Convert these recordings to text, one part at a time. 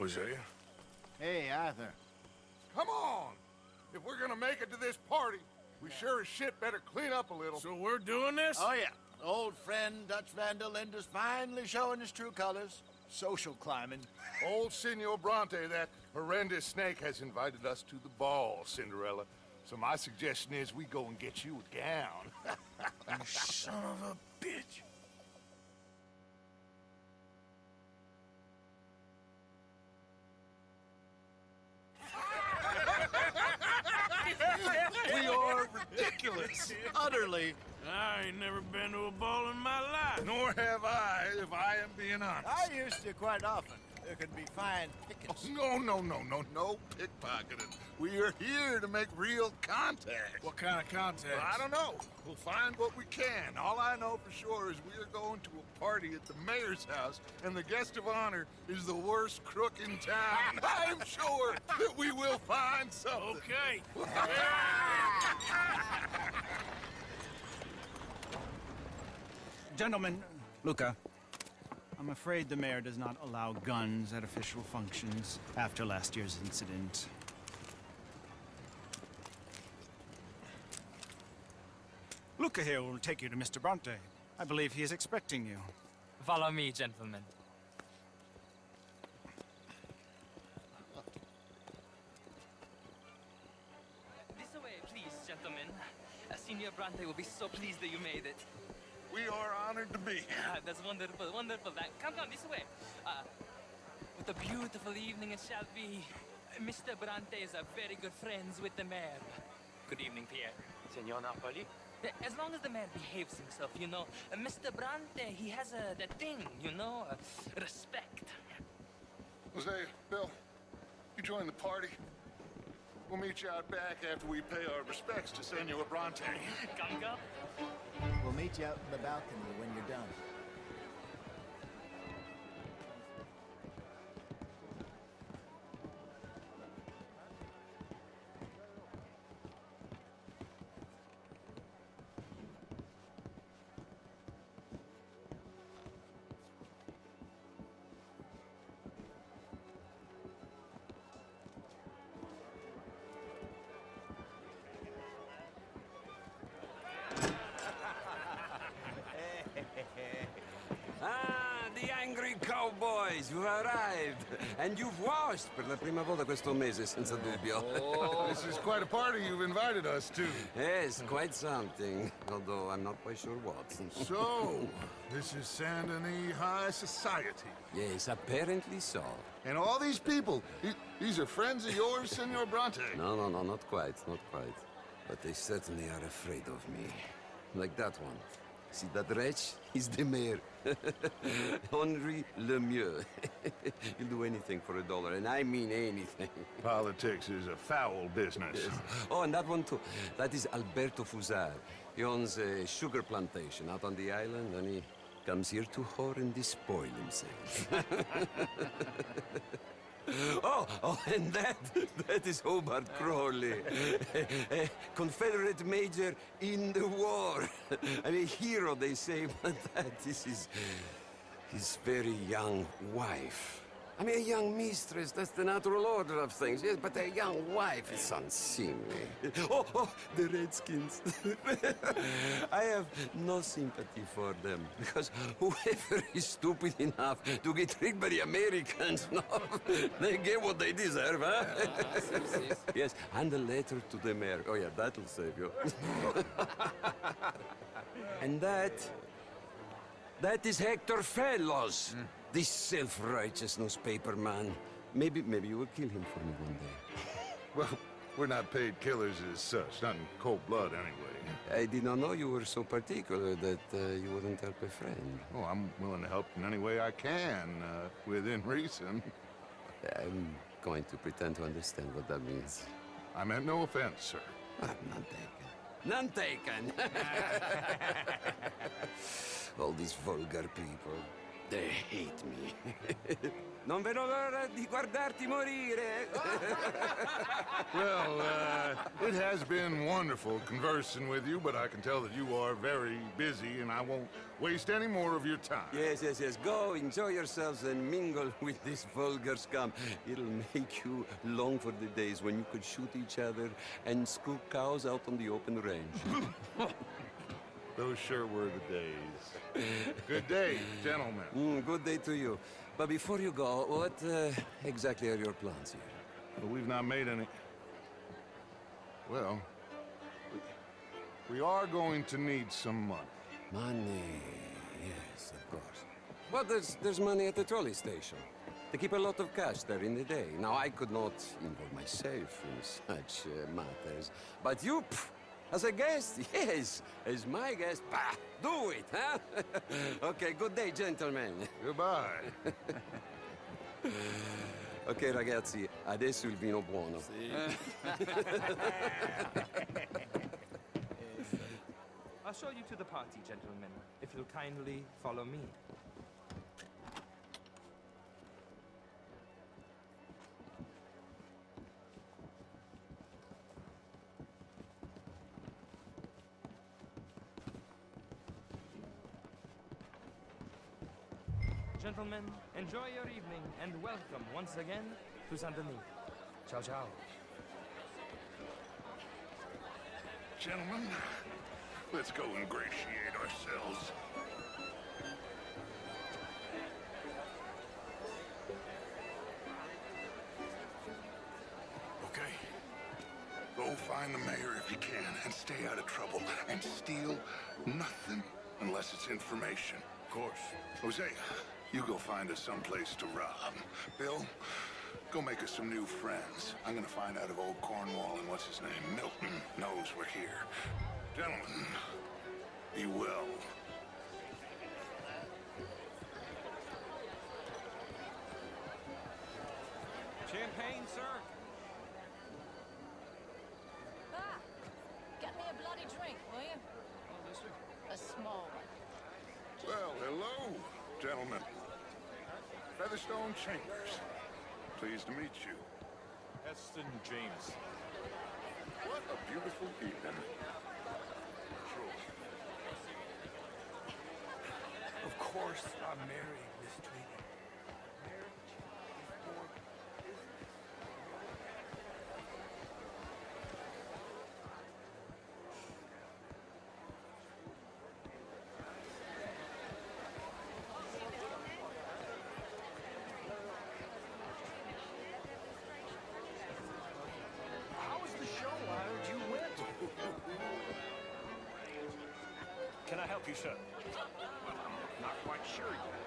Hosea. Hey, Arthur. Come on! If we're gonna make it to this party, we sure as shit better clean up a little. So we're doing this? Oh, yeah. Old friend Dutch Van der Linde's finally showing his true colors. Social climbing. Old Senor Bronte, that horrendous snake, has invited us to the ball, Cinderella. So my suggestion is we go and get you a gown. You son of a bitch. We are ridiculous. Utterly. I ain't never been to a ball in my life. Nor have I, if I am being honest. I used to quite often. There could be fine pickets. No pickpocketing. We are here to make real contact. What kind of contact? Well, I don't know. We'll find what we can. All I know for sure is we are going to a party at the mayor's house, and the guest of honor is the worst crook in town. I'm sure that we will find something. Okay. Gentlemen, Luca, I'm afraid the mayor does not allow guns at official functions after last year's incident. Luca here will take you to Mr. Bronte. I believe he is expecting you. Follow me, gentlemen. This way, please, gentlemen. Senior Bronte will be so pleased that you made it. We are honored to be here. That's wonderful, wonderful. Come, this way. What a beautiful evening it shall be. Mr. Bronte is very good friends with the mayor. Good evening, Pierre. Senor Napoli? As long as the man behaves himself, you know. Mr. Bronte, he has that thing, you know, respect. Jose, Bill, you join the party. We'll meet you out back after we pay our respects to Senor Bronte. Come. We'll meet you out in the balcony when you're done. Ah, the angry cowboys, you arrived. And you've washed per la prima volta questo mese, senza dubbio. This is quite a party you've invited us to. Yes, quite something. Although I'm not quite sure what. So, this is Saint Denis High Society. Yes, apparently so. And all these people, these are friends of yours, Senor Bronte? No, not quite, not quite. But they certainly are afraid of me. Like that one. See that wretch? He's the mayor. Henri Lemieux. He'll do anything for $1, and I mean anything. Politics is a foul business. Yes. Oh, and that one too. That is Alberto Fusar. He owns a sugar plantation out on the island, and he comes here to whore and despoil himself. Oh, and that is Hobart Crawley, a Confederate major in the war. I mean, hero, they say, but that is his very young wife. I mean, a young mistress, that's the natural order of things, yes, but a young wife is unseemly. Oh, the Redskins. I have no sympathy for them, because whoever is stupid enough to get tricked by the Americans, no, they get what they deserve, huh? Yes, and a letter to the mayor. Oh, yeah, that'll save you. And that is Hector Fellows. This self-righteous newspaper man. Maybe you will kill him for me one day. Well, we're not paid killers as such, not in cold blood anyway. I did not know you were so particular that you wouldn't help a friend. Oh, I'm willing to help in any way I can, within reason. I'm going to pretend to understand what that means. I meant no offense, sir. None taken. None taken! All these vulgar people. They hate me. Non vedo l'ora di guardarti morire. Well, it has been wonderful conversing with you, but I can tell that you are very busy, and I won't waste any more of your time. Yes, yes, yes. Go, enjoy yourselves and mingle with this vulgar scum. It'll make you long for the days when you could shoot each other and screw cows out on the open range. Those sure were the days. Good day, gentlemen. Good day to you. But before you go, what exactly are your plans here? Well, we've not made any... Well, we are going to need some money. Money, yes, of course. Well, there's money at the trolley station. They keep a lot of cash there in the day. Now, I could not involve myself in such matters. But you, as a guest, yes, as my guest, bah, do it, huh? Okay, good day, gentlemen. Goodbye. Ok, ragazzi, adesso il vino buono. I'll show you to the party, gentlemen, if you'll kindly follow me. Gentlemen, enjoy your evening and welcome once again to Saint Denis. Ciao, ciao. Gentlemen, let's go ingratiate ourselves. Okay. Go find the mayor if you can and stay out of trouble. And steal nothing unless it's information. Of course. Hosea, you go find us someplace to rob. Bill, go make us some new friends. I'm gonna find out if old Cornwall and what's his name, Milton, knows we're here. Gentlemen, be well. Champagne, sir? Ah, get me a bloody drink, will you? A small one. Well, hello, gentlemen. Featherstone Chambers. Pleased to meet you. Heston James. What a beautiful evening. Sure. Of course I'm married, Miss Tweedy. Marriage is for business. How was the show? I heard you went. Can I help you, sir? Not quite sure yet.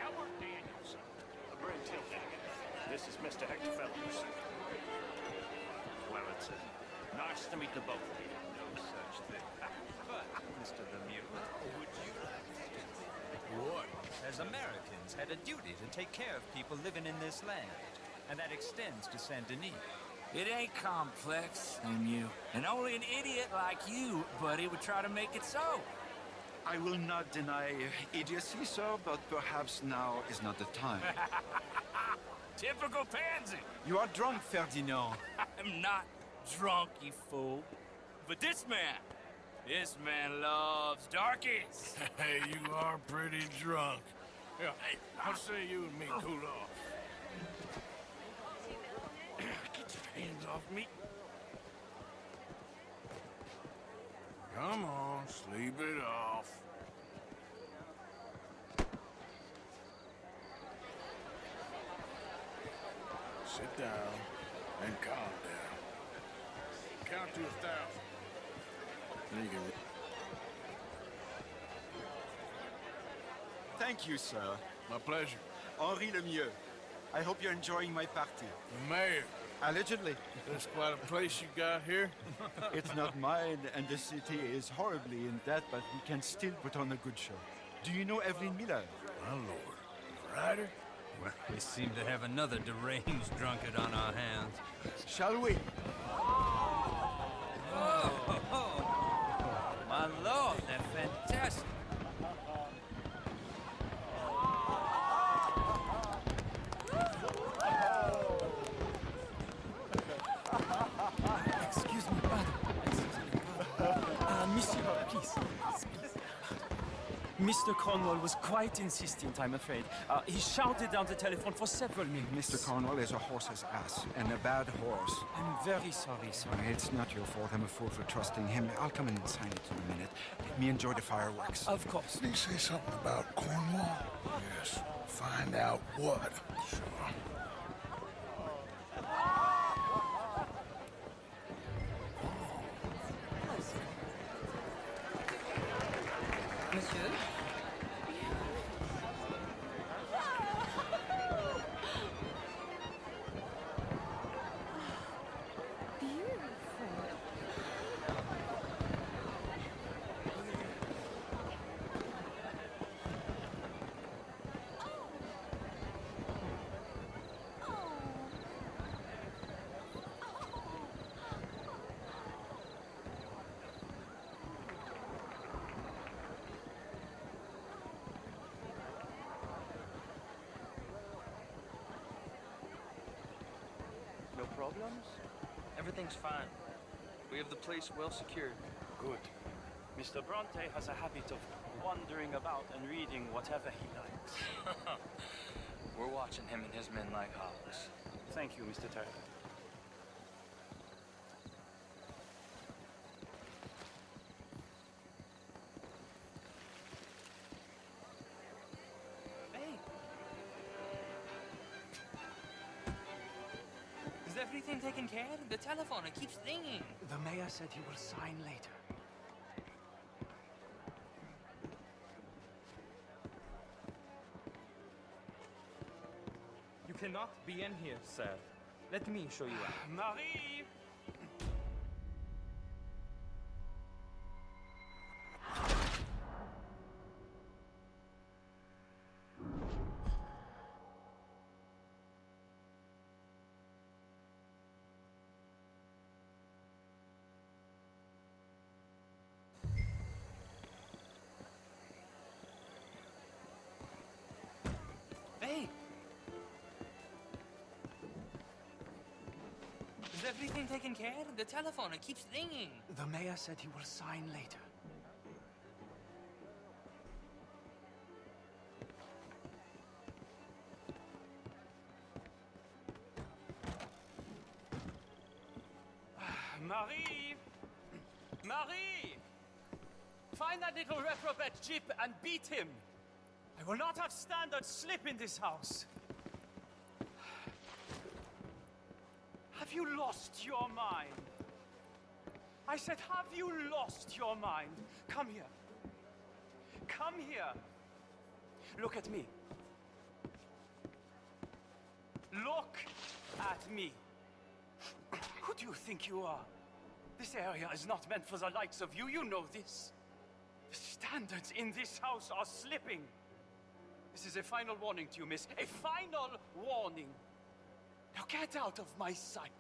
Albert Daniels, Brent Tildagan. This is Mr. Hector Fellows. Well, it's nice to meet the both of you. No such thing. But, Mr. Lemieux, would you like to... What? As Americans had a duty to take care of people living in this land, and that extends to Saint Denis. It ain't complex, Lemieux. And only an idiot like you, buddy, would try to make it so. I will not deny idiocy, sir, but perhaps now is not the time. Typical pansy. You are drunk, Ferdinand. I'm not drunk, you fool. But this man loves darkies. Hey, you are pretty drunk. Yeah, hey, I'll say you and me cool off. Get your hands off me. Come on, sleep it off. Sit down and calm down. Count to 1,000. Then you can... Thank you, sir. My pleasure. Henri Lemieux. I hope you're enjoying my party. The mayor. Allegedly. That's quite a place you got here. It's not mine, and the city is horribly in debt, but we can still put on a good show. Do you know Evelyn Miller? My lord. Ryder? Well, we seem to have another deranged drunkard on our hands. Shall we? My lord, they're fantastic. Mr. Cornwall was quite insistent, I'm afraid. He shouted down the telephone for several minutes. Mr. Cornwall is a horse's ass, and a bad horse. I'm very sorry, sir. It's not your fault. I'm a fool for trusting him. I'll come in and sign it in a minute. Let me enjoy the fireworks. Of course. Did he say something about Cornwall? Yes. Find out what. Sure. Monsieur? No problems? Everything's fine. We have the place well secured. Good. Mr. Bronte has a habit of wandering about and reading whatever he likes. We're watching him and his men like hawks. Thank you, Mr. Turner. Hey! Is everything taken care of? The telephone, it keeps ringing. The mayor said he will sign later. You cannot be in here, sir. Let me show you out. Marie! Hey! Is everything taken care of? The telephone, it keeps ringing. The mayor said he will sign later. Marie! Marie! Find that little reprobate Jip and beat him! I will not have standards slip in this house. Have you lost your mind? I said, have you lost your mind? Come here. Come here. Look at me. Look at me. Who do you think you are? This area is not meant for the likes of you. You know this. The standards in this house are slipping. This is a final warning to you, miss. A final warning. Now get out of my sight.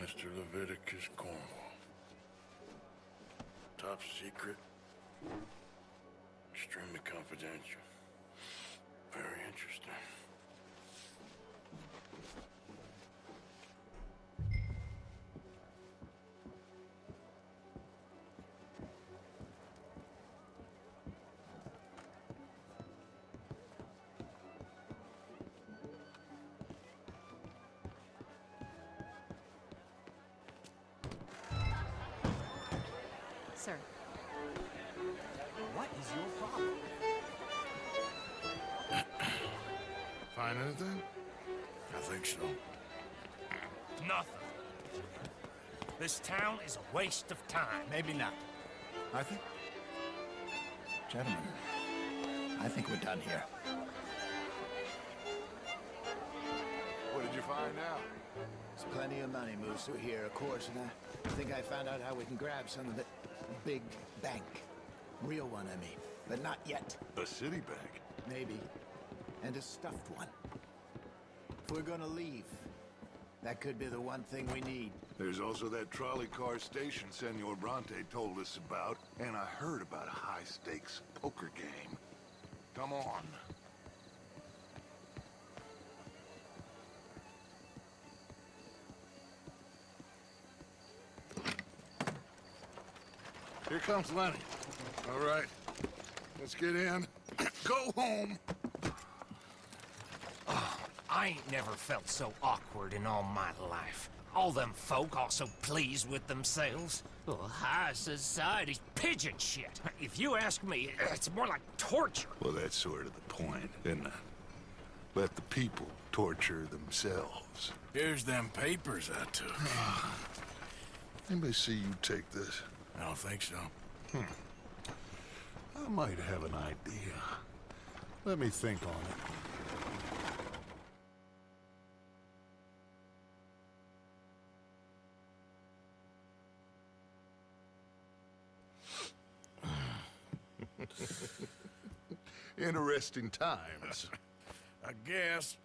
Mr. Leviticus Cornwall. Top secret. Extremely confidential. Very interesting. Sir. What is your problem? find anything? I think so. Nothing. This town is a waste of time. Maybe not. Arthur? Gentlemen, I think we're done here. What did you find out? There's plenty of money moves through here, of course, and I think I found out how we can grab some of it. A big bank. Real one, I mean. But not yet. A city bank? Maybe. And a stuffed one. If we're gonna leave, that could be the one thing we need. There's also that trolley car station Senor Bronte told us about, and I heard about a high-stakes poker game. Come on. Here comes Lenny. All right, let's get in. Go home. I ain't never felt so awkward in all my life. All them folk all so pleased with themselves. Oh, high society's pigeon shit. If you ask me, it's more like torture. Well, that's sort of the point, isn't it? Let the people torture themselves. Here's them papers I took. Anybody see you take this? I don't think so. I might have an idea. Let me think on it. Interesting times. I guess.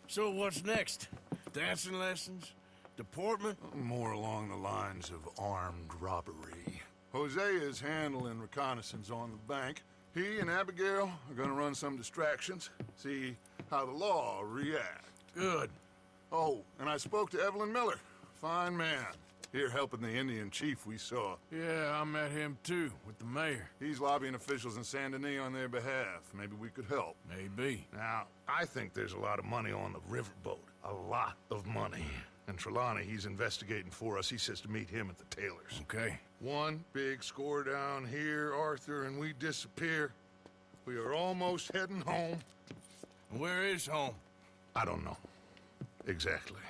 So what's next? Dancing lessons? Deportment? More along the lines of armed robbery. Hosea is handling reconnaissance on the bank. He and Abigail are gonna run some distractions, see how the law reacts. Good. Oh, and I spoke to Evelyn Miller. Fine man. Here helping the Indian chief we saw. Yeah, I met him too, with the mayor. He's lobbying officials in Saint Denis on their behalf. Maybe we could help. Maybe. Now, I think there's a lot of money on the riverboat. A lot of money. And Trelawney, he's investigating for us. He says to meet him at the Taylor's. Okay. One big score down here, Arthur, and we disappear. We are almost heading home. Where is home? I don't know. Exactly.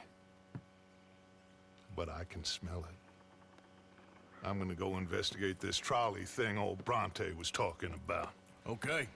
But I can smell it. I'm gonna go investigate this trolley thing old Bronte was talking about. Okay.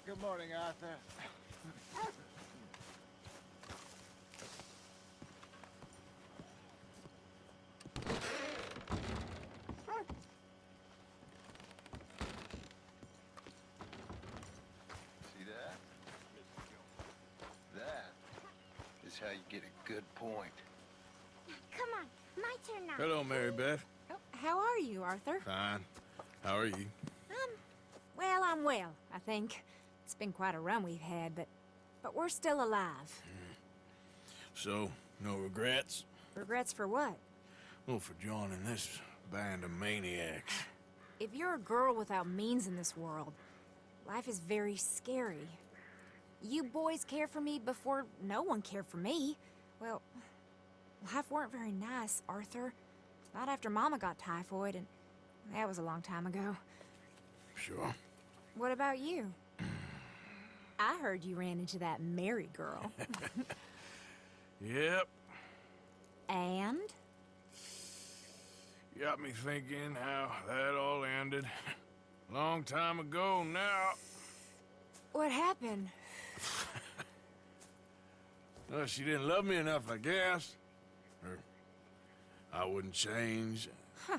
Good morning, Arthur. See that? That is how you get a good point. Come on, my turn now. Hello, Mary Beth. Oh, how are you, Arthur? Fine. How are you? Well, I'm well, I think. It's been quite a run we've had, but we're still alive. So, no regrets? Regrets for what? Well, for joining this band of maniacs. If you're a girl without means in this world, life is very scary. You boys care for me before no one cared for me. Well, life weren't very nice, Arthur. Not after Mama got typhoid, and that was a long time ago. Sure. What about you? I heard you ran into that Mary girl. Yep. And? Got me thinking how that all ended. Long time ago now. What happened? Well, she didn't love me enough, I guess. Or I wouldn't change. Huh.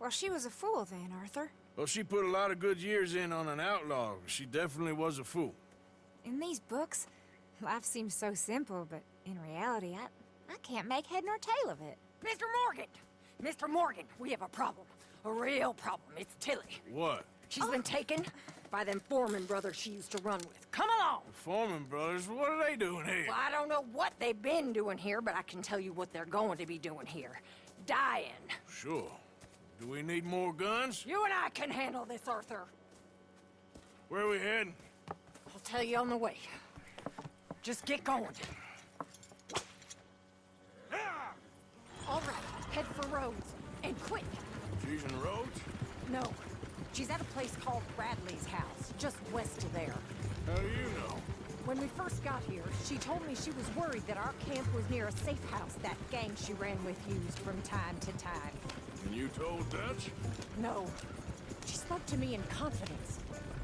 Well, she was a fool then, Arthur. Well, she put a lot of good years in on an outlaw. She definitely was a fool. In these books, life seems so simple, but in reality, I can't make head nor tail of it. Mr. Morgan! Mr. Morgan, we have a problem. A real problem. It's Tilly. What? She's been taken by them Foreman brothers she used to run with. Come along! The Foreman brothers? What are they doing here? Well, I don't know what they've been doing here, but I can tell you what they're going to be doing here. Dying. Sure. Do we need more guns? You and I can handle this, Arthur. Where are we heading? I'll tell you on the way. Just get going. All right, head for Rhodes, and quick. She's in Rhodes? No, she's at a place called Bradley's house, just west of there. How do you know? When we first got here, she told me she was worried that our camp was near a safe house that gang she ran with used from time to time. And you told Dutch? No. She spoke to me in confidence.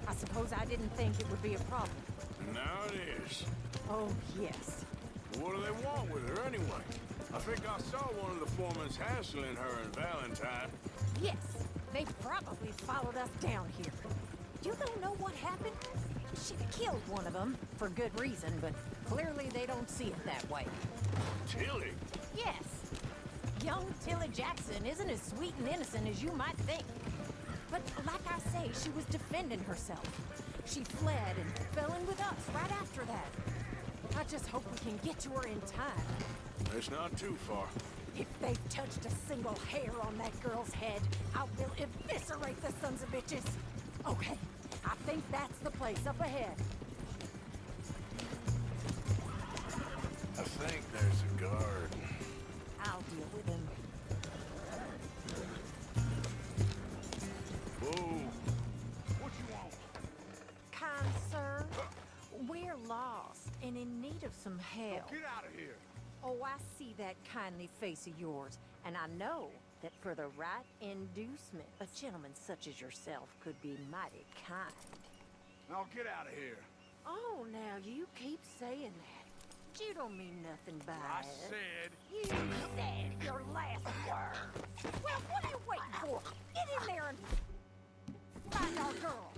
I suppose I didn't think it would be a problem. And now it is. Oh, yes. Well, what do they want with her anyway? I think I saw one of the foremans hassling her and Valentine. Yes, they probably followed us down here. You don't know what happened? She killed one of them, for good reason, but clearly they don't see it that way. Tilly? Yes. Young Tilly Jackson isn't as sweet and innocent as you might think. But like I say, she was defending herself. She fled and fell in with us right after that. I just hope we can get to her in time. It's not too far. If they've touched a single hair on that girl's head, I will eviscerate the sons of bitches. Okay, I think that's the place up ahead. I think there's a guard. I'll deal with him. Whoa. What you want? Kind sir, we're lost and in need of some help. Get out of here. Oh, I see that kindly face of yours, and I know that for the right inducement, a gentleman such as yourself could be mighty kind. Now get out of here. Oh, now you keep saying that. You don't mean nothing by I it. said. You said your last word. Well, what are you waiting for? Get in there and find our girl.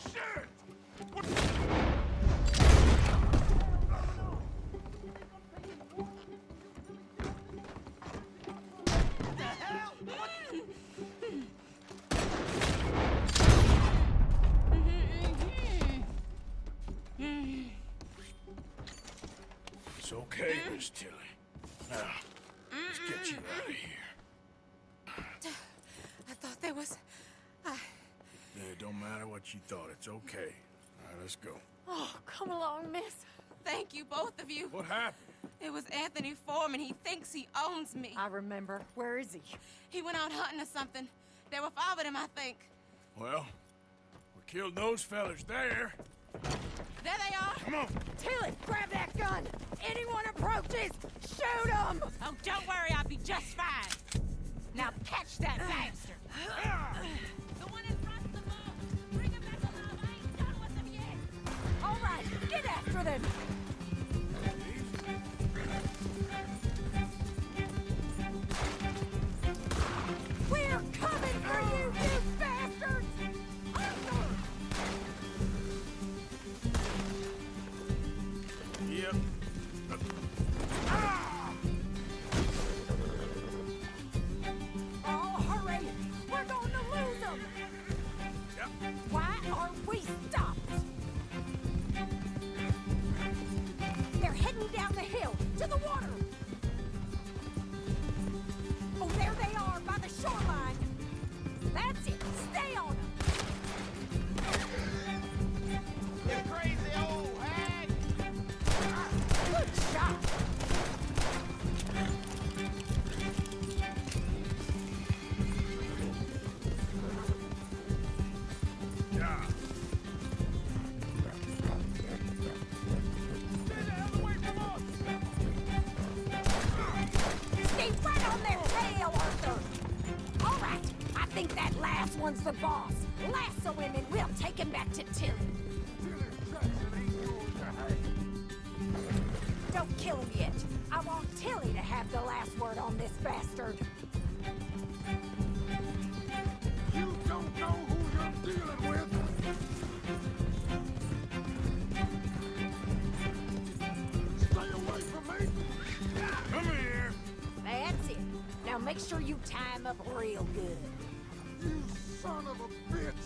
Shit! It's okay, Miss Tilly. Now, let's get you out of here. I thought there was... It don't matter what you thought. It's okay. All right, let's go. Oh, come along, miss. Thank you, both of you. What happened? It was Anthony Foreman. He thinks he owns me. I remember. Where is he? He went out hunting or something. There were 5 of them, I think. Well, we killed those fellas there. There they are. Come on. Tilly, grab that gun. Anyone approaches, shoot them. Oh, don't worry. I'll be just fine. Now catch that bastard. The one in front of the boat. Bring him back alive. I ain't done with them yet. All right, get after them. We're coming for you, you bastards! Yep. Oh, hurry! We're going to lose them! Yep. Why are we stopped? think that last one's the boss. Lasso him and we'll take him back to Tilly. Don't kill him yet. I want Tilly to have the last word on this bastard. You don't know who you're dealing with. Stay away from me. Come here. That's it. Now make sure you tie him up real good. You son of a bitch.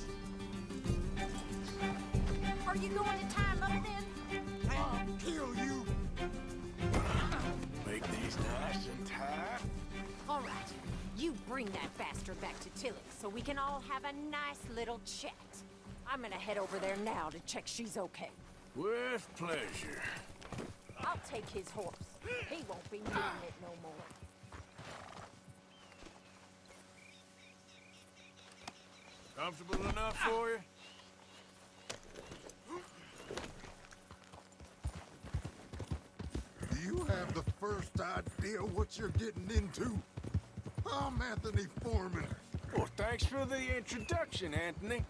Are you going to tie him up then? I'll kill you. Make these nice and tight. All right. You bring that bastard back to Tilly so we can all have a nice little chat. I'm gonna head over there now to check she's okay. With pleasure. I'll take his horse. He won't be needing it no more. Comfortable enough for you? Do you have the first idea what you're getting into? I'm Anthony Foreman. Well, thanks for the introduction, Anthony.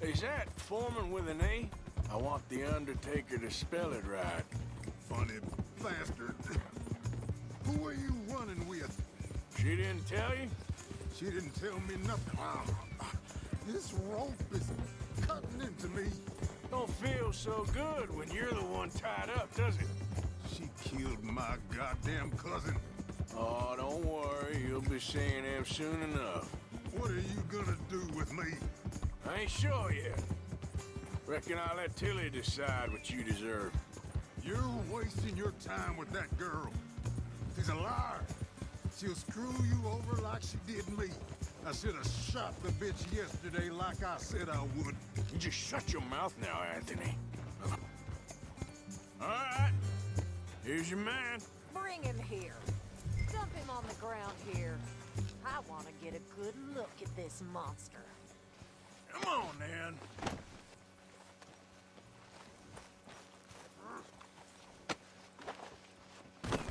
Is that Foreman with an E? I want the Undertaker to spell it right. Funny bastard. Who are you running with? She didn't tell you? She didn't tell me nothing. This rope is cutting into me. Don't feel so good when you're the one tied up, does it? She killed my goddamn cousin. Oh, don't worry. You'll be seeing him soon enough. What are you gonna do with me? I ain't sure yet. Reckon I'll let Tilly decide what you deserve. You're wasting your time with that girl. She's a liar. She'll screw you over like she did me. I should have shot the bitch yesterday like I said I would. You just shut your mouth now, Anthony. All right. Here's your man. Bring him here. Dump him on the ground here. I want to get a good look at this monster. Come on, then.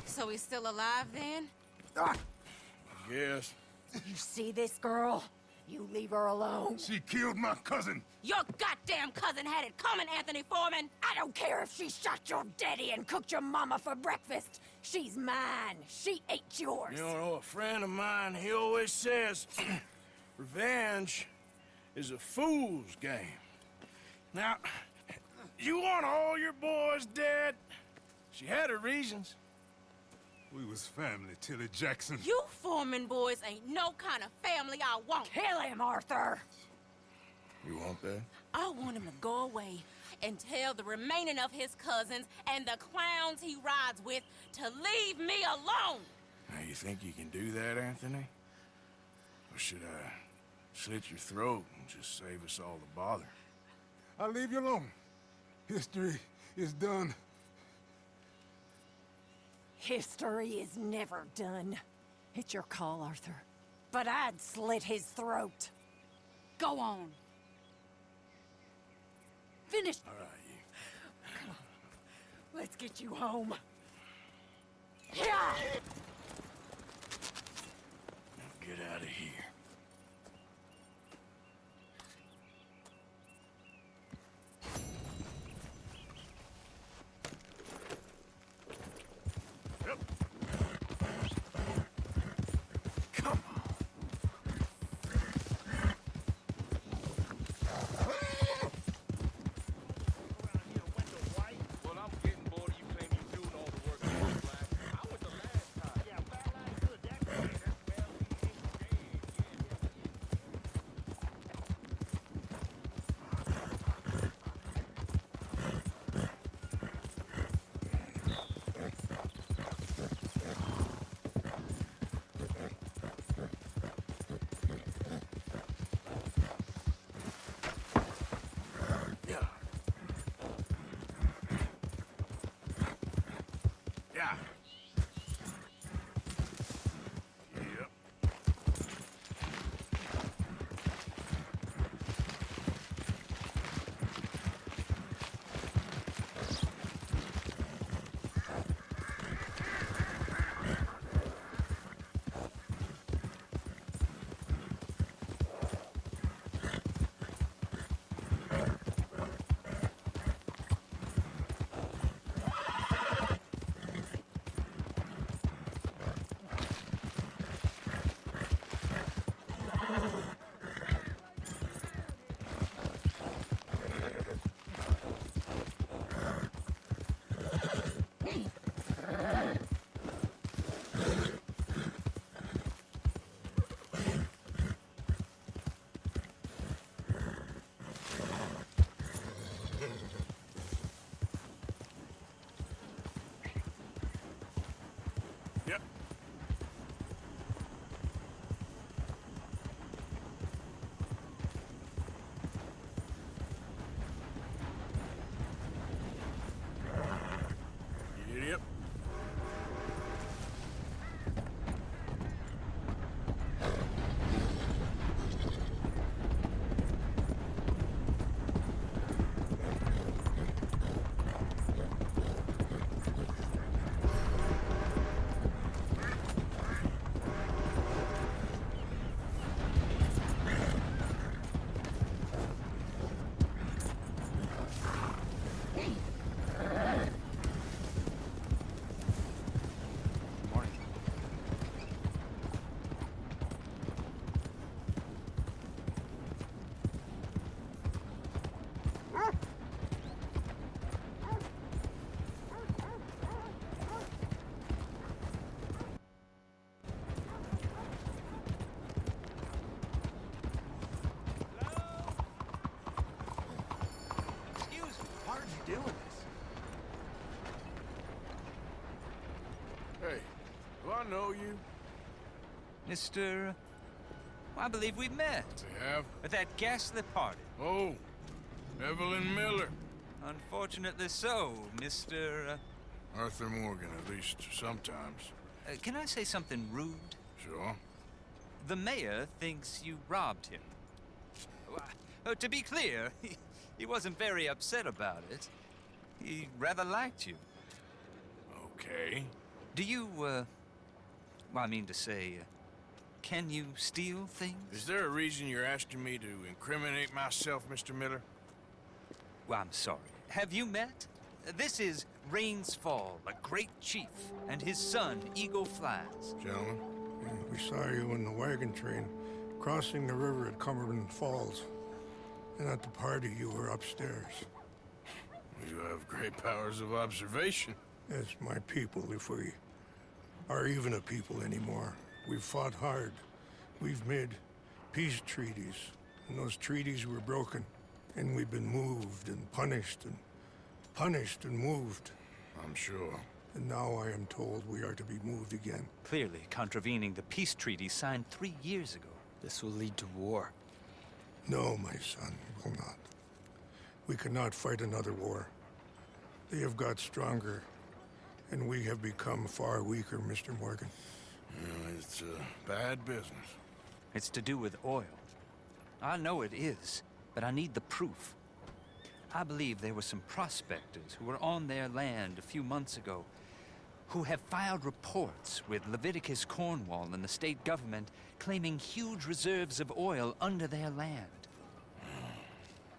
So he's still alive then? I guess. You see this girl? You leave her alone. She killed my cousin. Your goddamn cousin had it coming, Anthony Foreman! I don't care if she shot your daddy and cooked your mama for breakfast. She's mine. She ate yours. You know, a friend of mine, he always says, revenge is a fool's game. Now, you want all your boys dead? She had her reasons. We was family, Tilly Jackson. You Foreman boys ain't no kind of family I want. Kill him, Arthur. You want that? I want him to go away and tell the remaining of his cousins and the clowns he rides with to leave me alone. Now, you think you can do that, Anthony? Or should I slit your throat and just save us all the bother? I'll leave you alone. History is done. History is never done. It's your call, Arthur. But I'd slit his throat. Go on. Finish. All right, you. Come on. Let's get you home. Yeah! Now get out of here. Yep. You idiot. Excuse me, why are you doing this? Hey, do I know you? Mr. I believe we met. We have? At that ghastly party. Oh, Evelyn Miller. Unfortunately so, Mr. Arthur Morgan, at least sometimes. Can I say something rude? Sure. The mayor thinks you robbed him. To be clear, he wasn't very upset about it. He rather liked you. Okay. Do you, well, I mean to say, can you steal things? Is there a reason you're asking me to incriminate myself, Mr. Miller? Well, I'm sorry. Have you met? This is Rains Fall, a great chief, and his son, Eagle Flies. Gentlemen? We saw you in the wagon train crossing the river at Cumberland Falls. And at the party, you were upstairs. You have great powers of observation. Yes, my people, if we are even a people anymore. We've fought hard. We've made peace treaties. And those treaties were broken. And we've been moved and punished and punished and moved. I'm sure. And now I am told we are to be moved again. Clearly contravening the peace treaty signed 3 years ago. This will lead to war. No, my son, it will not. We cannot fight another war. They have got stronger, and we have become far weaker, Mr. Morgan. Well, it's bad business. It's to do with oil. I know it is, but I need the proof. I believe there were some prospectors who were on their land a few months ago who have filed reports with Leviticus Cornwall and the state government claiming huge reserves of oil under their land.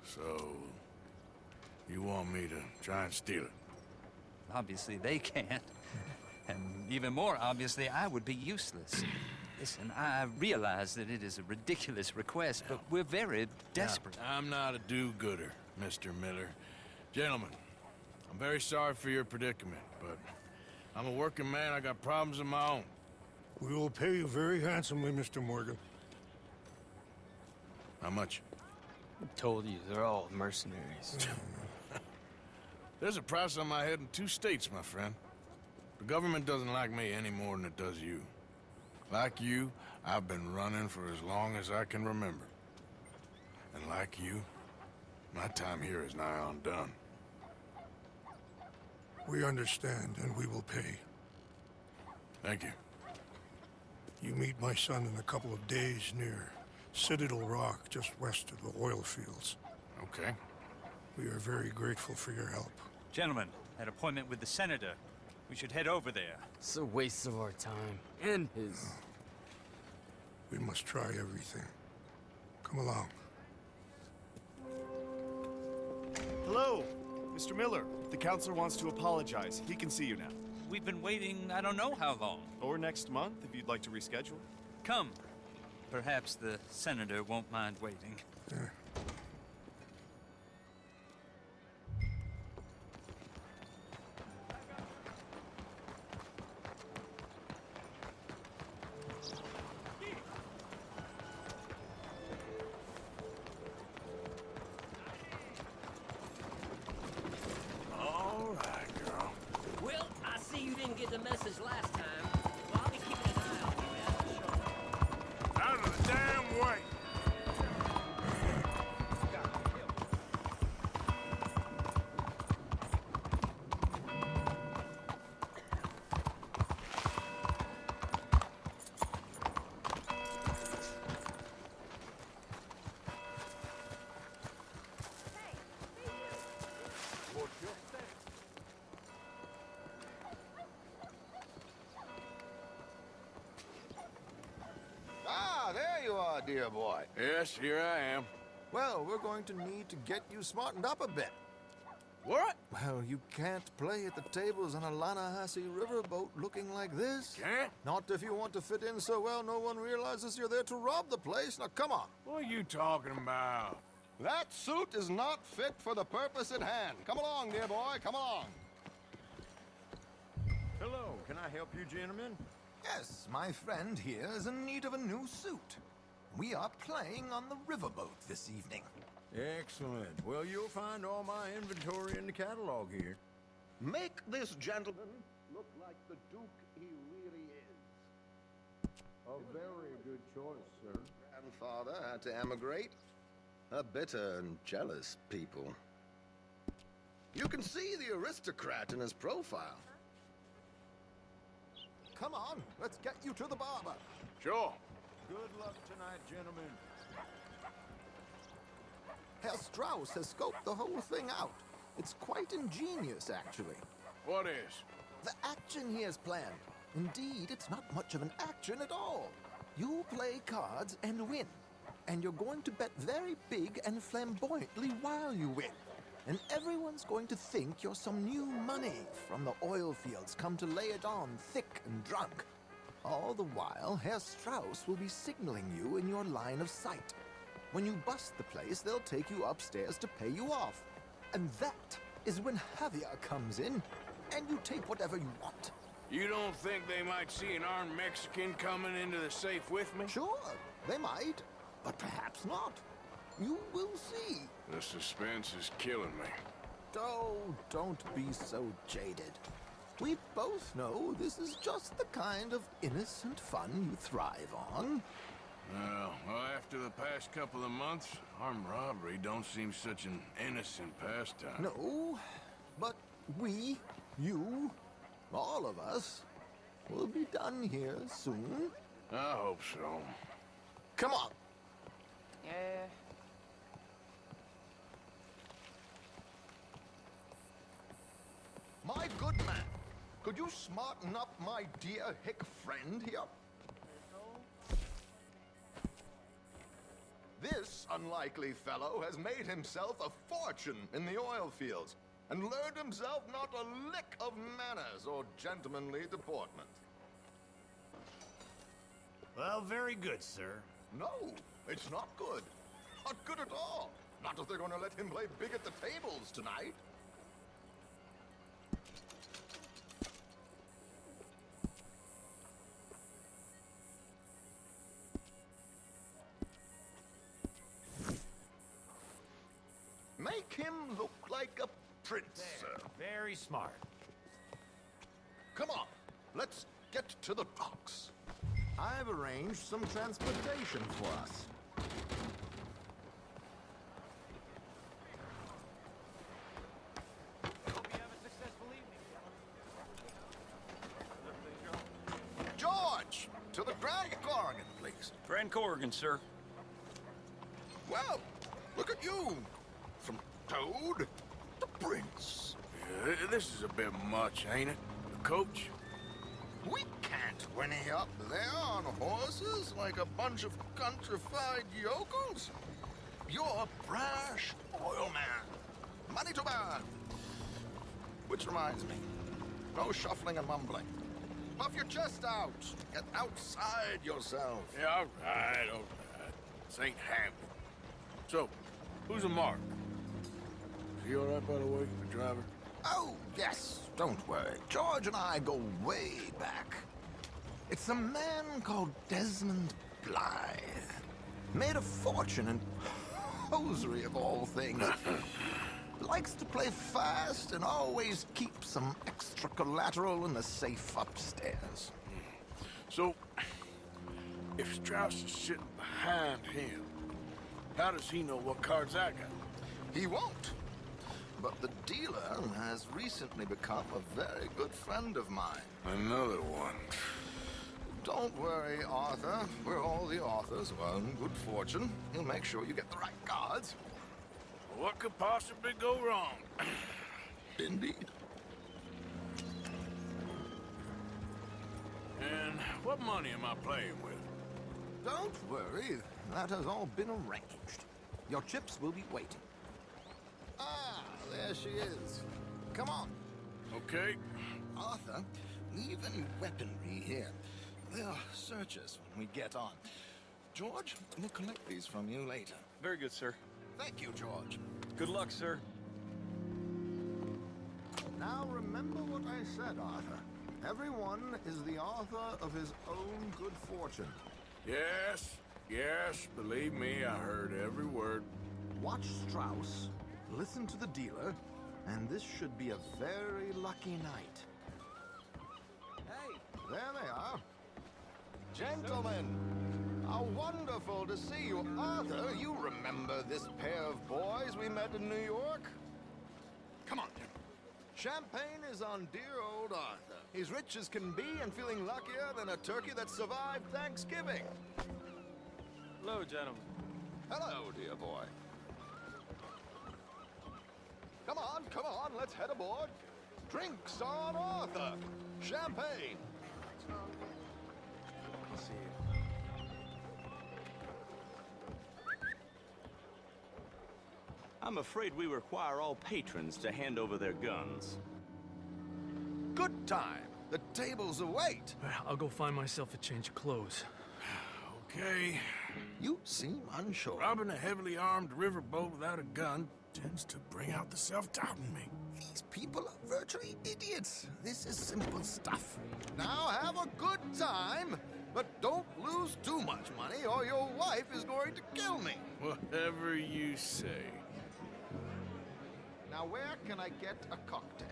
So, you want me to try and steal it? Obviously they can't. And even more obviously, I would be useless. Listen, I realize that it is a ridiculous request, but we're very desperate. Now, I'm not a do-gooder, Mr. Miller. Gentlemen, I'm very sorry for your predicament, but I'm a working man. I got problems of my own. We will pay you very handsomely, Mr. Morgan. How much? I told you, they're all mercenaries. There's a price on my head in 2 states, my friend. The government doesn't like me any more than it does you. Like you, I've been running for as long as I can remember. And like you, my time here is nigh on done. We understand, and we will pay. Thank you. You meet my son in a couple of days near Citadel Rock, just west of the oil fields. Okay. We are very grateful for your help. Gentlemen, that appointment with the senator. We should head over there. It's a waste of our time. And his. We must try everything. Come along. Hello, Mr. Miller. The counselor wants to apologize. He can see you now. We've been waiting I don't know how long. Or next month, if you'd like to reschedule. Come. Perhaps the senator won't mind waiting. All right, girl. Well, I see you didn't get the message last time. dear boy? Yes, here I am. Well, we're going to need to get you smartened up a bit. What? Well, you can't play at the tables on a Lanahassee riverboat looking like this. Can't? Not if you want to fit in so well no one realizes you're there to rob the place. Now, come on. What are you talking about? That suit is not fit for the purpose at hand. Come along, dear boy, come along. Hello, can I help you, gentlemen? Yes, my friend here is in need of a new suit. We are playing on the riverboat this evening. Excellent. Well, you'll find all my inventory in the catalog here. Make this gentleman look like the Duke he really is. A very good choice, sir. Grandfather had to emigrate. A bitter and jealous people. You can see the aristocrat in his profile. Come on, let's get you to the barber. Sure. Good luck tonight, gentlemen. Herr Strauss has scoped the whole thing out. It's quite ingenious, actually. What is? The action he has planned. Indeed, it's not much of an action at all. You play cards and win. And you're going to bet very big and flamboyantly while you win. And everyone's going to think you're some new money from the oil fields come to lay it on thick and drunk. All the while, Herr Strauss will be signaling you in your line of sight. When you bust the place, they'll take you upstairs to pay you off. And that is when Javier comes in, and you take whatever you want. You don't think they might see an armed Mexican coming into the safe with me? Sure, they might, but perhaps not. You will see. The suspense is killing me. Oh, don't be so jaded. We both know this is just the kind of innocent fun you thrive on. Well, after the past couple of months, armed robbery don't seem such an innocent pastime. No, but we, you, all of us, will be done here soon. I hope so. Come on. Yeah. My good man, could you smarten up my dear hick friend here? This unlikely fellow has made himself a fortune in the oil fields and learned himself not a lick of manners or gentlemanly deportment. Well, very good, sir. No, it's not good. Not good at all. Not if they're going to let him play big at the tables tonight. Make him look like a prince, sir. Very smart. Come on, let's get to the docks. I've arranged some transportation for us. Hope you have a successful evening. George, to the Grand Corrigan, please. Grand Corrigan, sir. Well, look at you. From Toad to Prince. Yeah, this is a bit much, ain't it? Coach? We can't whinny up there on horses like a bunch of countrified yokels. You're a brash oil man. Money to burn. Which reminds me, no shuffling and mumbling. Puff your chest out. Get outside yourself. Yeah, all right. This ain't happening. So, who's a mark? Is he all right, by the way, the driver? Oh, yes. Don't worry. George and I go way back. It's a man called Desmond Blythe. Made a fortune in hosiery of all things. Likes to play fast and always keeps some extra collateral in the safe upstairs. So, if Strauss is sitting behind him, how does he know what cards I got? He won't. But the dealer has recently become a very good friend of mine. Another one. Don't worry, Arthur. We're all the authors of our good fortune. He'll make sure you get the right cards. What could possibly go wrong? Indeed. And what money am I playing with? Don't worry. that has all been arranged. Your chips will be waiting. Ah, there she is. Come on. Okay. Arthur, leave any weaponry here. They'll search us when we get on. George, we'll collect these from you later. Very good, sir. Thank you, George. Good luck, sir. Now remember what I said, Arthur. Everyone is the author of his own good fortune. Yes, yes, believe me, I heard every word. Watch Strauss, listen to the dealer, and this should be a very lucky night. Hey! There they are. Gentlemen, how wonderful to see you. Arthur, you remember this pair of boys we met in New York? Come on. Champagne is on dear old Arthur. He's rich as can be and feeling luckier than a turkey that survived Thanksgiving. Hello, gentlemen. Hello, dear boy. Come on, let's head aboard. Drinks on Arthur. Champagne. I'll see you. I'm afraid we require all patrons to hand over their guns. Good time. The tables await. I'll go find myself a change of clothes. Okay. You seem unsure. Robbing a heavily armed riverboat without a gun tends to bring out the self-doubt in me. These people are virtually idiots. This is simple stuff. Now have a good time, but don't lose too much money or your wife is going to kill me. Whatever you say. Now where can I get a cocktail?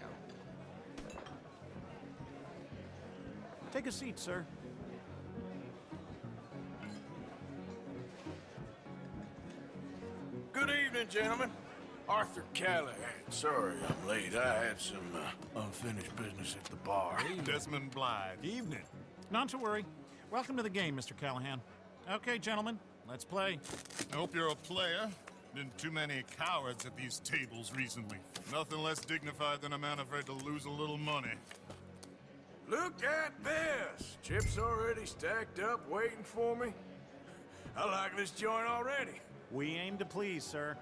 Take a seat, sir. Good evening, gentlemen. Arthur Callahan. Sorry I'm late. I had some unfinished business at the bar. Desmond Blythe. Evening. Not to worry. Welcome to the game, Mr. Callahan. Okay, gentlemen, let's play. I hope you're a player. Been too many cowards at these tables recently. Nothing less dignified than a man afraid to lose a little money. Look at this! Chips already stacked up, waiting for me. I like this joint already. We aim to please, sir.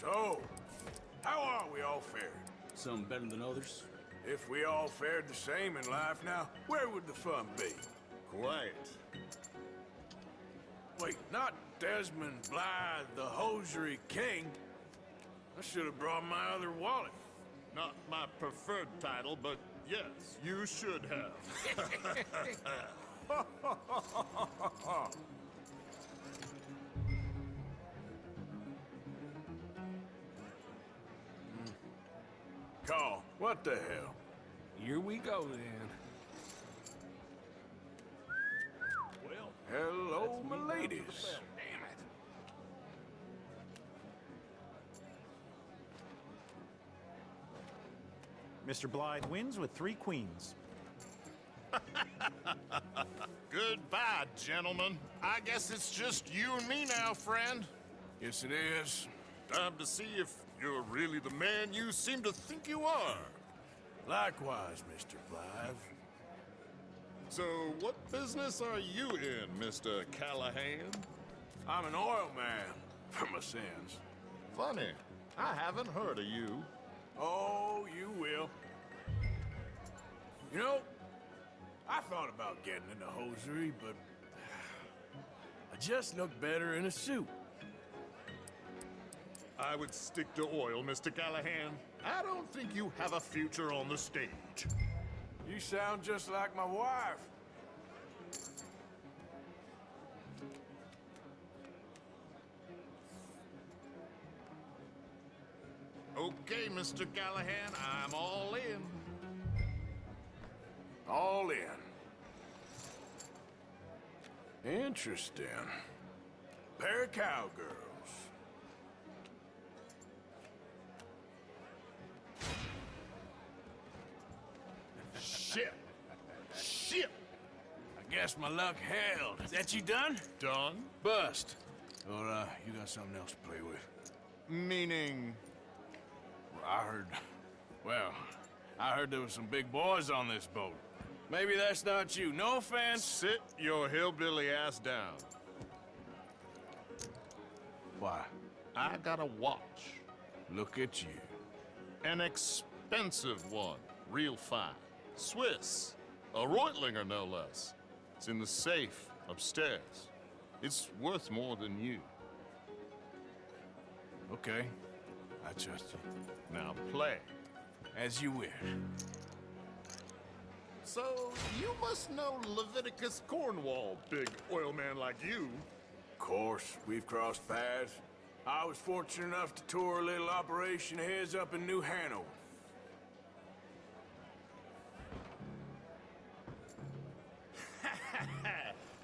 So, how are we all fared? Some better than others. If we all fared the same in life now, where would the fun be? Quiet. Wait, not Desmond Blythe, the hosiery king. I should have brought my other wallet. Not my preferred title, but yes, you should have. Call, what the hell? Here we go, then. Well, hello, my ladies. Damn it. Mr. Blythe wins with 3 queens. Goodbye, gentlemen. I guess it's just you and me now, friend. Yes, it is. Time to see if you're really the man you seem to think you are. Likewise, Mr. Blythe. So, what business are you in, Mr. Callahan? I'm an oil man, for my sins. Funny. I haven't heard of you. Oh, you will. You know, I thought about getting into hosiery, but I just look better in a suit. I would stick to oil, Mr. Callahan. I don't think you have a future on the stage. You sound just like my wife. Okay, Mr. Callahan, I'm all in. All in. Interesting. Pair of cowgirls. Shit. Shit. I guess my luck held. Is that you done? Done? Bust. Or, you got something else to play with? Meaning? I heard there was some big boys on this boat. Maybe that's not you. No offense. Sit your hillbilly ass down. Why? I got a watch. Look at you. An expensive one. Real fine. Swiss. A Reutlinger, no less. It's in the safe upstairs. It's worth more than you. Okay. I trust you. Now play. As you wish. So, you must know Leviticus Cornwall, big oil man like you. Of course, we've crossed paths. I was fortunate enough to tour a little operation of his up in New Hanover.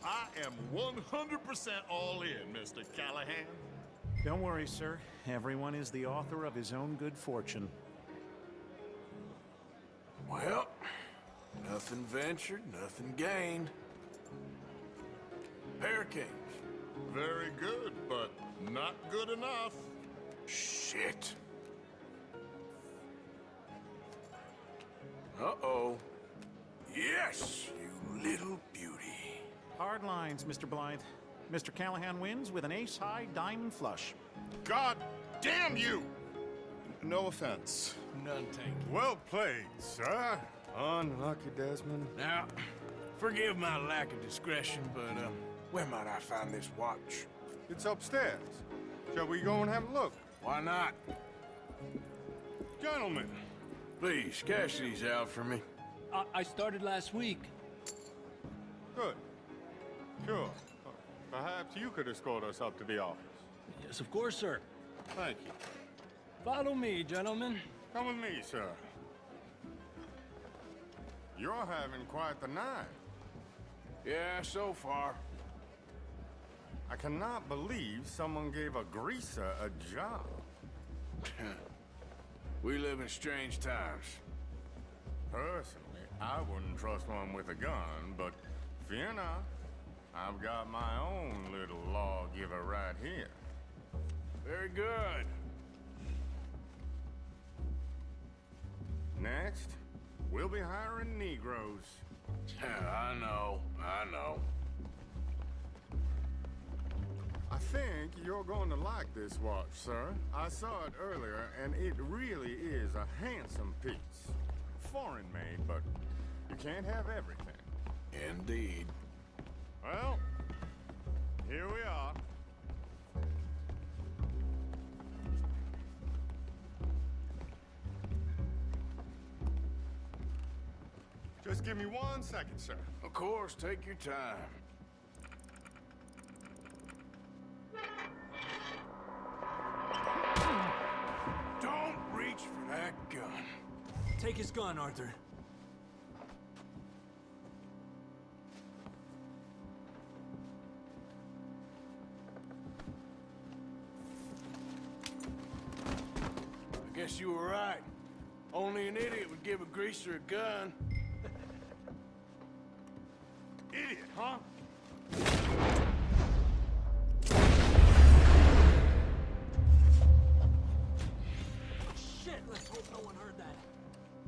I am 100% all in, Mr. Callahan. Don't worry, sir. Everyone is the author of his own good fortune. Well, nothing ventured, nothing gained. Pair kings. Very good, but not good enough. Shit. Uh-oh. Yes, you little beauty. Hard lines, Mr. Blythe. Mr. Callahan wins with an ace-high diamond flush. God damn you! No offense. None taken. Well played, sir. Unlucky, Desmond. Now, forgive my lack of discretion, but, where might I find this watch? It's upstairs. Shall we go and have a look? Why not? Gentlemen. Please, cash these out for me. I started last week. Good. Sure. Perhaps you could escort us up to the office. Yes, of course, sir. Thank you. Follow me, gentlemen. Come with me, sir. You're having quite the night. Yeah, so far. I cannot believe someone gave a greaser a job. We live in strange times. Personally, I wouldn't trust one with a gun, but fear not. I've got my own little lawgiver right here. Very good. Next, we'll be hiring Negroes. I know. I think you're going to like this watch, sir. I saw it earlier, and it really is a handsome piece. Foreign made, but you can't have everything. Indeed. Well, here we are. Just give me 1 second, sir. Of course, take your time. Don't reach for that gun. Take his gun, Arthur. I guess you were right. Only an idiot would give a greaser a gun. Idiot, huh? Shit, let's hope no one heard that.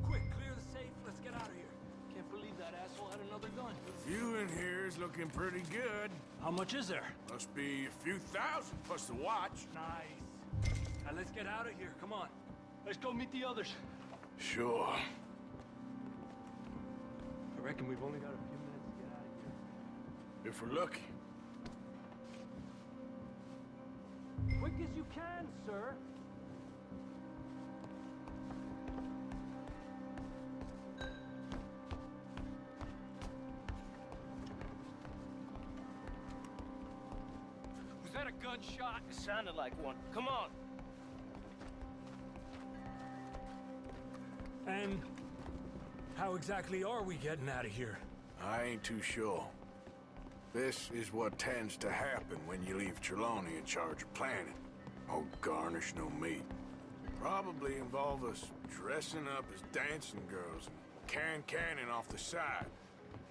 Quick, clear the safe. Let's get out of here. Can't believe that asshole had another gun. The view in here is looking pretty good. How much is there? Must be a few thousand plus the watch. Nice. Now let's get out of here. Come on. Let's go meet the others. Sure. I reckon we've only got a few minutes to get out of here. If we're lucky. Quick as you can, sir. Was that a gunshot? It sounded like one. Come on. And how exactly are we getting out of here? I ain't too sure. This is what tends to happen when you leave Trelawney in charge of planning. No garnish, no meat. Probably involve us dressing up as dancing girls and carrying cannon off the side.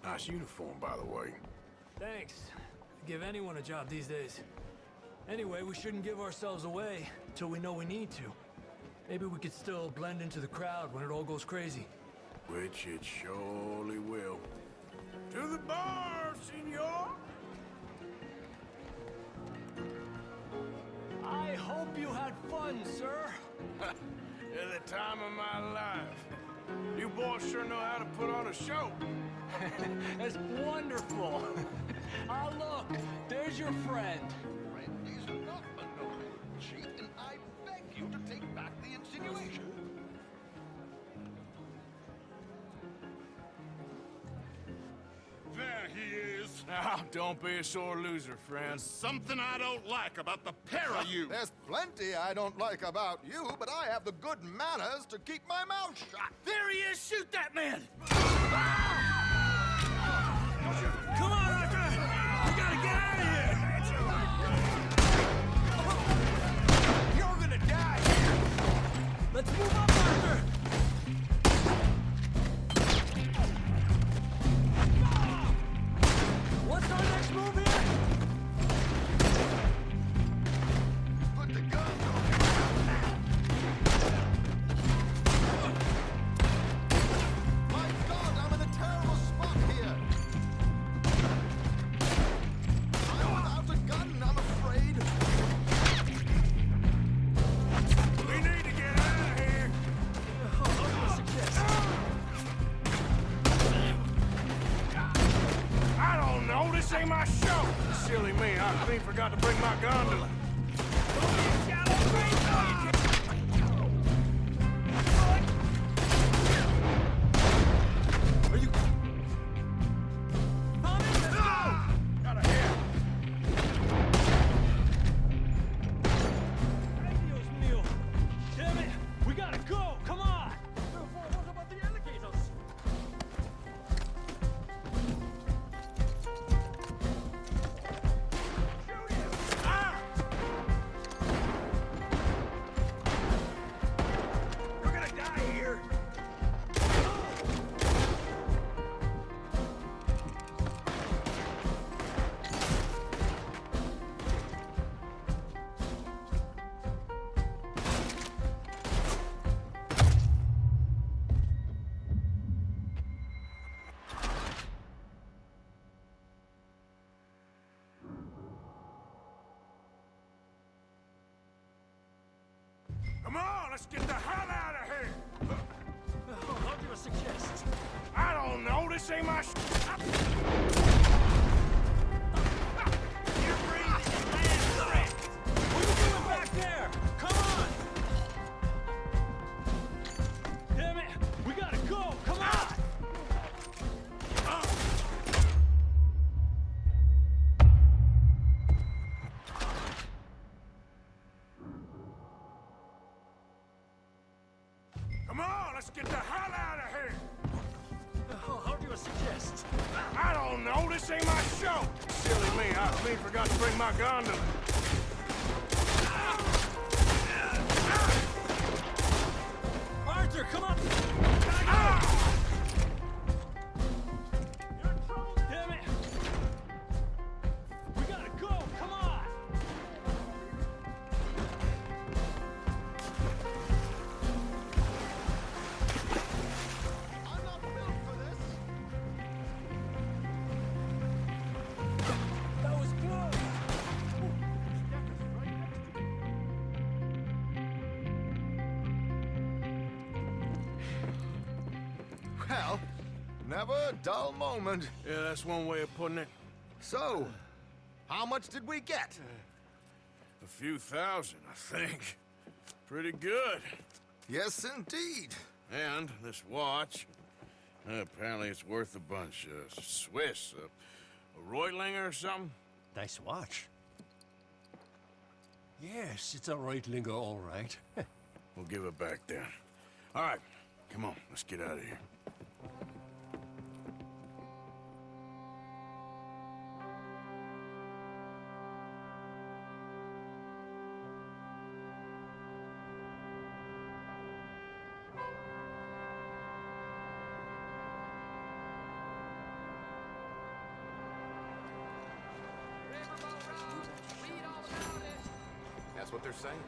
Nice uniform, by the way. Thanks. Give anyone a job these days. Anyway, we shouldn't give ourselves away till we know we need to. Maybe we could still blend into the crowd when it all goes crazy. Which it surely will. To the bar, senor! I hope you had fun, sir. At the time of my life. You boys sure know how to put on a show. That's wonderful. Ah, look, there's your friend. Randy's not a noble cheat, and I beg you to take back the insinuation. There he is. Now, don't be a sore loser, friend. There's something I don't like about the pair of you. There's plenty I don't like about you, but I have the good manners to keep my mouth shut. There he is! Shoot that man! Come on, Arthur! We gotta get out of here! You're gonna die here! Let's move up, Arthur! What's our next move here? Put the gun on. My God, I'm in a terrible spot here. I'm without a gun, I'm afraid. We need to get out of here! I don't know, this ain't my show! Silly me, I clean forgot to bring my gondola. Are you... Got a hit! Dios mío! Damn it! We gotta go! Come on! What about the alligators? We're gonna die here! Come on, let's get the hell out of here! What do you suggest? I don't know, this ain't my What are you doing back there? Come on! Damn it! We gotta go! Come on! Come on, let's get the hell out of here! How do you suggest? I don't know, this ain't my show! Silly me, I clean forgot to bring my gondola. Arthur, come on! You're in trouble! Damn it! We gotta go! Come on! I'm not built for this. That was close! Well, never a dull moment. Yeah, that's one way of putting it. So, how much did we get? A few thousand, I think. Pretty good. Yes, indeed. And this watch, apparently it's worth a bunch. Swiss, a Reutlinger or something? Nice watch. Yes, it's a Reutlinger, all right. We'll give it back then. All right, come on, let's get out of here. That's what they're saying.